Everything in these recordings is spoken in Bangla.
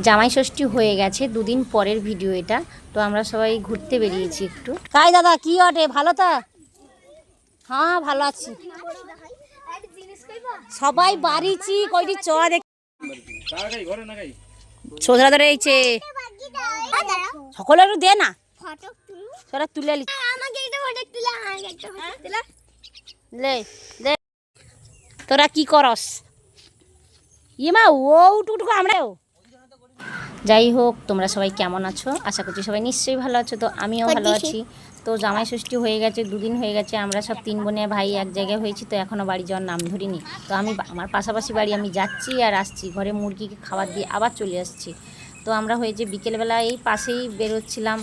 জামাই ষষ্ঠী হয়ে গেছে, দুদিন পরের ভিডিও এটা। তো আমরা সবাই ঘুরতে বেরিয়েছি একটু। কাই দাদা কি অটে, ভালো তা? হ্যাঁ ভালো আছি, সবাই বাড়িছি কইটি চ দেখ ছোটরা ধরে এইছে সকলে একটু দে না সেটা তুলে লে তোরা কি করস ইমা ওটুকু আমরাও। যাই হোক, তোমরা সবাই কেমন আছো? আশা করছি সবাই নিশ্চয়ই ভালো আছো। তো আমিও ভালো আছি। তো জামাই ষষ্ঠী হয়ে গেছে, দুদিন হয়ে গেছে। আমরা সব 3 বোনে ভাই এক জায়গায় হয়েছি, তো এখনও বাড়ি যাওয়ার নাম ধরিনি। তো আমি আমার পাশাপাশি বাড়ি আমি যাচ্ছি আর আসছি, ঘরে মুরগিকে খাবার দিয়ে আবার চলে আসছি। তো আমরা হয়েছে বিকেলবেলা এই পাশেই বেরোচ্ছিলাম,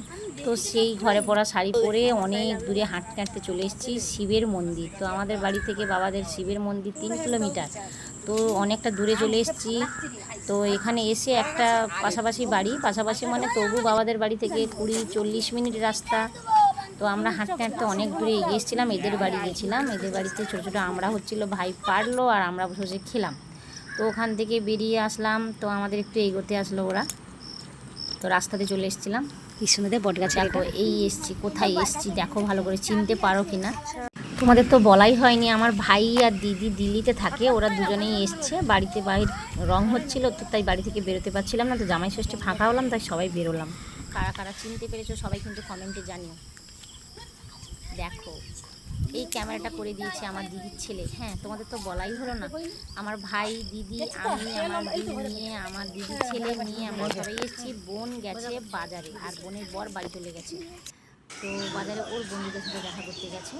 তো সেই ঘরে পরা শাড়ি পরে অনেক দূরে হাঁটতে হাঁটতে চলে এসেছি শিবের মন্দির। তো আমাদের বাড়ি থেকে বাবাদের শিবের মন্দির 3 কিলোমিটার, তো অনেকটা দূরে চলে এসেছি। তো এখানে এসে একটা পাশাপাশি বাড়ি, পাশাপাশি মানে তবু বাবাদের বাড়ি থেকে 20-40 মিনিট রাস্তা। তো আমরা হাঁটতে হাঁটতে অনেক দূরে এগিয়ে এসেছিলাম, এদের বাড়ি গেছিলাম। এদের বাড়িতে ছোটো ছোটো আমরা হচ্ছিলো, ভাই পারলো আর আমরা বসে খেলাম। তো ওখান থেকে বেরিয়ে আসলাম, তো আমাদের একটু এগোতে আসলো ওরা, তো রাস্তাতে চলে এসেছিলাম। কৃষ্ণদের বট গাছে দেখো এই এসছি, কোথায় এসছি দেখো, ভালো করে চিনতে পারো কিনা। তোমাদের তো বলাই হয়নি, আমার ভাই আর দিদি দিল্লিতে থাকে, ওরা দুজনেই এসছে। বাড়িতে বাইর রং হচ্ছিল, তো তাই বাড়ি থেকে বেরোতে পারছিলাম না। তো জামাই ষষ্ঠী ফাঁকা হলাম, তাই সবাই বেরোলাম। কারা কারা চিনতে পেরেছো সবাই কিন্তু কমেন্টে জানিও। দেখো এই ক্যামেরাটা করে দিয়েছে আমার দিদির ছেলে। হ্যাঁ, তোমাদের তো বলাই হলো না, আমার ভাই, দিদি, আমি, আমার দিদি নিয়ে, আমার দিদির ছেলে নিয়ে আমরা সবাই এসেছি। বোন গেছে বাজারে, আর বোনের বর বাড়ি চলে গেছে। তো বাজারে ওর বন্ধুদের সাথে দেখা করতে গেছে।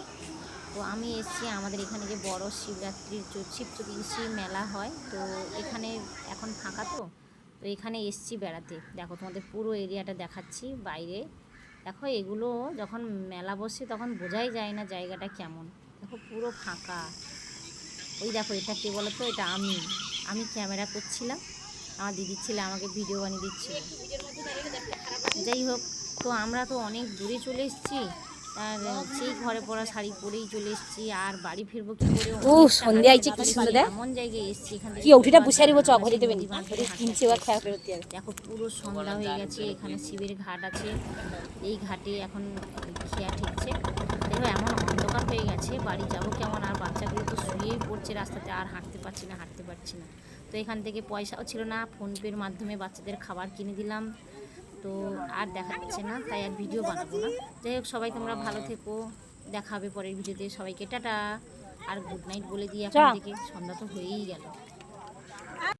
তো আমি এসেছি, আমাদের এখানে যে বড় শিবরাত্রির শিব চতুর্দশী মেলা হয়, তো এখানে এখন ফাঁকা, তো এখানে এসেছি বেড়াতে। দেখো তোমাদের পুরো এরিয়াটা দেখাচ্ছি বাইরে। দেখো এগুলো যখন মেলা বসে তখন বোঝাই যায় না জায়গাটা কেমন। দেখো পুরো ফাঁকা। ওই দেখো এটা কে বলো তো, এটা আমি ক্যামেরা করছিলাম, আমার দিদির ছেলে আমাকে ভিডিও বানিয়ে দিচ্ছিল। যাই হোক, তো আমরা তো অনেক দূরে চলে এসেছি, আর সেই ঘরে পরা শাড়ি পরেই চলে এসেছি। আর বাড়ি ফিরবো কি করে? ও সন্ধ্যা আইছে, কি সুন্দর এমন জায়গায় এসেছি, এখান থেকে কি ওঠিটা বুঝারিব চ ঘরে দেবেন কিনছে ওর খাওয়া ফেরত দিয়ে। দেখো পুরো সন্ধ্যা হয়ে গেছে, এখানে শিবের ঘাট আছে, এই ঘাটে এখন খেয়া ঠিকছে। দেখো এমন অন্ধকার হয়ে গেছে, বাড়ি যাবো কেমন? আর বাচ্চাগুলো তো শুয়েই পড়ছে রাস্তাতে, আর হাঁটতে পারছি না। তো এখান থেকে পয়সাও ছিল না, ফোনপের মাধ্যমে বাচ্চাদের খাবার কিনে দিলাম। তো আর দেখা যাচ্ছে না, তাই আর ভিডিও বানাবো না। যাই হোক, সবাই তোমরা ভালো থেকো, দেখা হবে পরের ভিডিওতে। সবাইকে টাটা আর গুড নাইট বলে দিয়ে এখন থেকে, সন্ধ্যা তো হয়েই গেল।